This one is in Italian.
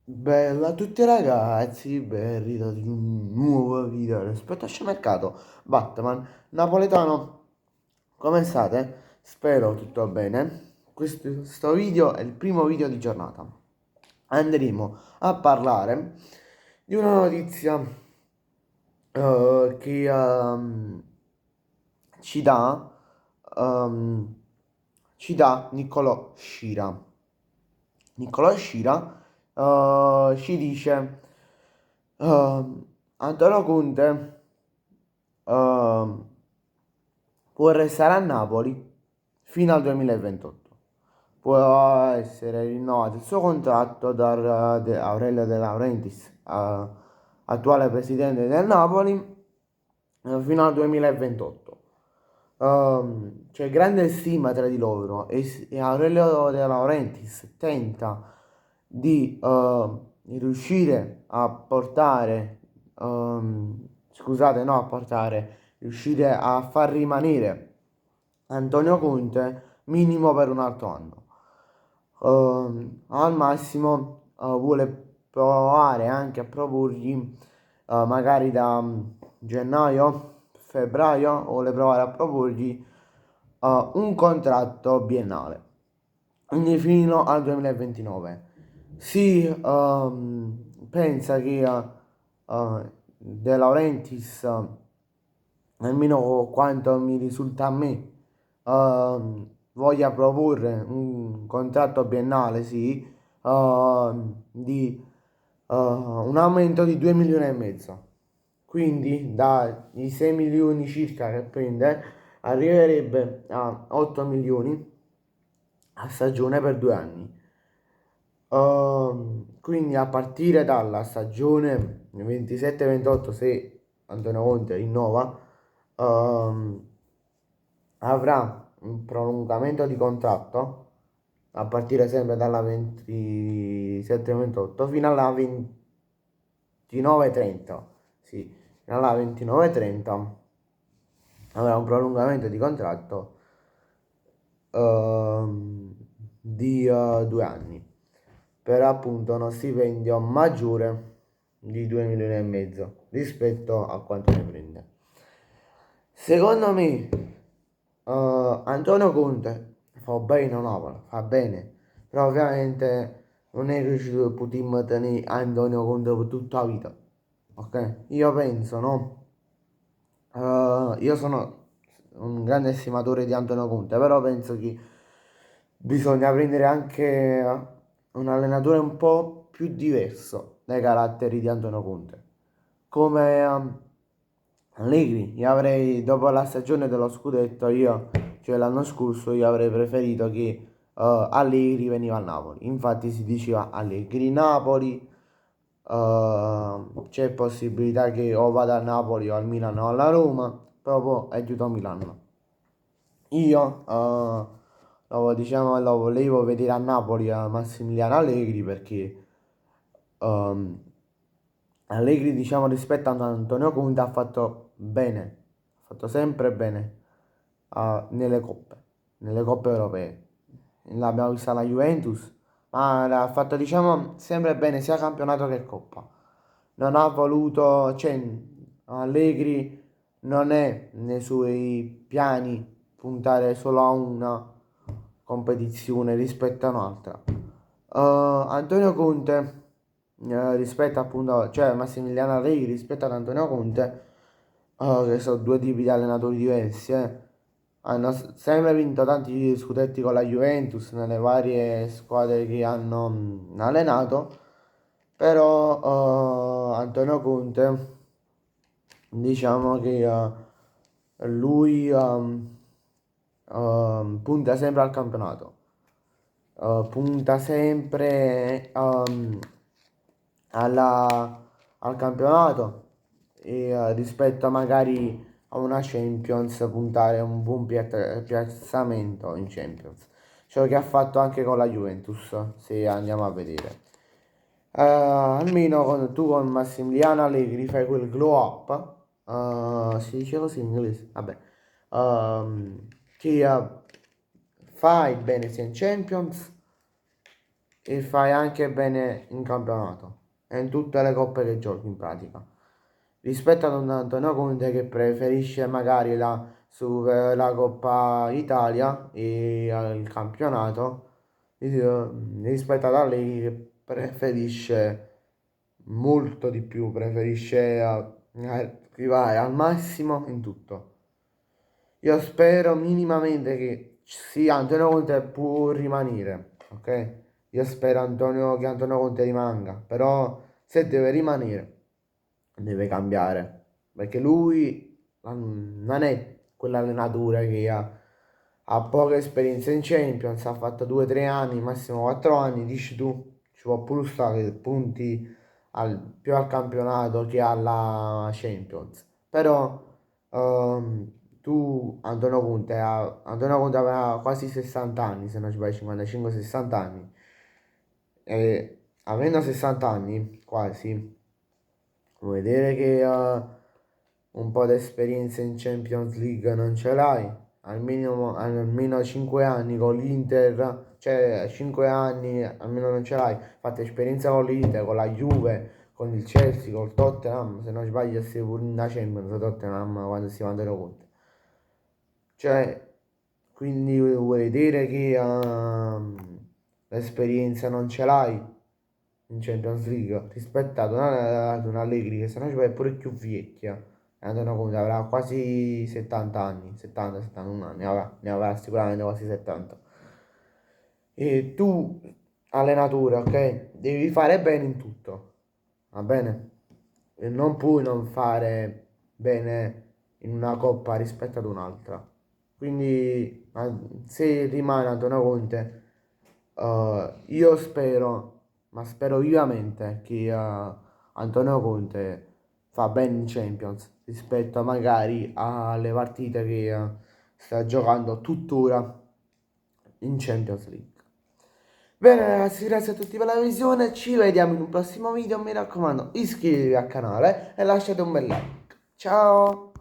Bella a tutti ragazzi, ben ritrovati in un nuovo video rispetto a Scemercato Batman Napoletano. Come state? Spero tutto bene. Questo video è il primo video di giornata. Andremo a parlare di una notizia che ci dà, ehm, ci dà Niccolò Scira. Niccolò Scira ci dice Antonio Conte ehm, può restare a Napoli fino al 2028. Può essere rinnovato il suo contratto da Aurelio De Laurentiis, attuale presidente del Napoli, fino al 2028. C'è grande stima tra di loro e Aurelio De Laurentiis tenta di riuscire a portare, scusate, no, a portare, riuscire a far rimanere Antonio Conte minimo per un altro anno. Al massimo vuole provare anche a proporgli magari da gennaio, febbraio, vuole provare a proporgli un contratto biennale, quindi fino al 2029. Si pensa che De Laurentiis, almeno quanto mi risulta a me, voglia proporre un contratto biennale, sì, di un aumento di 2 milioni e mezzo. Quindi dai 6 milioni circa che prende arriverebbe a 8 milioni a stagione per 2 anni. Quindi a partire dalla stagione 27-28, se Antonio Conte rinnova, ehm, avrà un prolungamento di contratto a partire sempre dalla 27-28 fino alla 29-30. Sì, fino alla 29-30 avrà un prolungamento di contratto di 2 anni per appunto uno stipendio maggiore di 2 milioni e mezzo rispetto a quanto ne prende. Secondo me Antonio Conte fa bene a Napoli, fa bene, però ovviamente non è riuscito Putin tenere Antonio Conte per tutta la vita. Ok? Io penso, no? Io sono un grande estimatore di Antonio Conte, però penso che bisogna prendere anche un allenatore un po' più diverso dai caratteri di Antonio Conte. Come Allegri, io avrei, dopo la stagione dello scudetto, cioè l'anno scorso, io avrei preferito che Allegri veniva a Napoli. Infatti si diceva Allegri-Napoli, c'è possibilità che o vada a Napoli o al Milano o alla Roma, proprio è giunto a Milano. Io lo volevo vedere a Napoli a Massimiliano Allegri perché ehm, Allegri, diciamo, rispetto ad Antonio Conte ha fatto bene, ha fatto sempre bene nelle coppe europee. L'abbiamo vista la Juventus, ma l'ha fatto, diciamo, sempre bene sia campionato che coppa. Non ha voluto, cioè, Allegri non è nei suoi piani puntare solo a una competizione rispetto a un'altra. Antonio Conte rispetto appunto, cioè Massimiliano Allegri rispetto ad Antonio Conte, che sono due tipi di allenatori diversi, hanno sempre vinto tanti scudetti con la Juventus nelle varie squadre che hanno allenato, però Antonio Conte, diciamo che lui punta sempre al campionato. Punta sempre al campionato e rispetto a magari a una Champions puntare a un buon piazzamento in Champions. Ciò che ha fatto anche con la Juventus, se andiamo a vedere. Almeno tu con Massimiliano Allegri fai quel glow up, si dice così in inglese, vabbè, che fai bene sia in Champions e fai anche bene in campionato e in tutte le coppe che giochi in pratica. Rispetto ad un Antonio Conte che preferisce magari la Coppa Italia e il campionato, rispetto ad Allegri che preferisce molto di più, preferisce arrivare al massimo in tutto. Io spero minimamente che sì, Antonio Conte può rimanere, ok? Io spero che Antonio Conte rimanga, però se deve rimanere deve cambiare, perché lui non è quell'allenatore che ha poca esperienza in Champions, ha fatto 2-3 anni, massimo 4 anni, dici tu, ci può pure stare che punti più al campionato che alla Champions, però tu Antonio Conte aveva quasi 60 anni, se non sbaglio 55-60 anni, e avendo 60 anni quasi, vuol dire che un po' di esperienza in Champions League non ce l'hai, almeno 5 anni con l'Inter, cioè 5 anni almeno non ce l'hai, fatta esperienza con l'Inter, con la Juve, con il Chelsea, col Tottenham, se non sbaglio sei pure in Champions Tottenham quando si mandano conto. Cioè, quindi vuoi dire che l'esperienza non ce l'hai in Champions League rispetto ad un Allegri che se no ci è pure più vecchia. E Antonio Conte avrà quasi 70 anni, 70-71 anni, ne avrà sicuramente quasi 70. E tu, allenatore, ok? Devi fare bene in tutto, va bene? E non puoi non fare bene in una coppa rispetto ad un'altra. Quindi, se rimane Antonio Conte, io spero, ma spero vivamente che Antonio Conte fa bene in Champions rispetto magari alle partite che sta giocando tuttora in Champions League. Bene ragazzi, grazie a tutti per la visione, ci vediamo in un prossimo video, mi raccomando iscrivetevi al canale e lasciate un bel like. Ciao!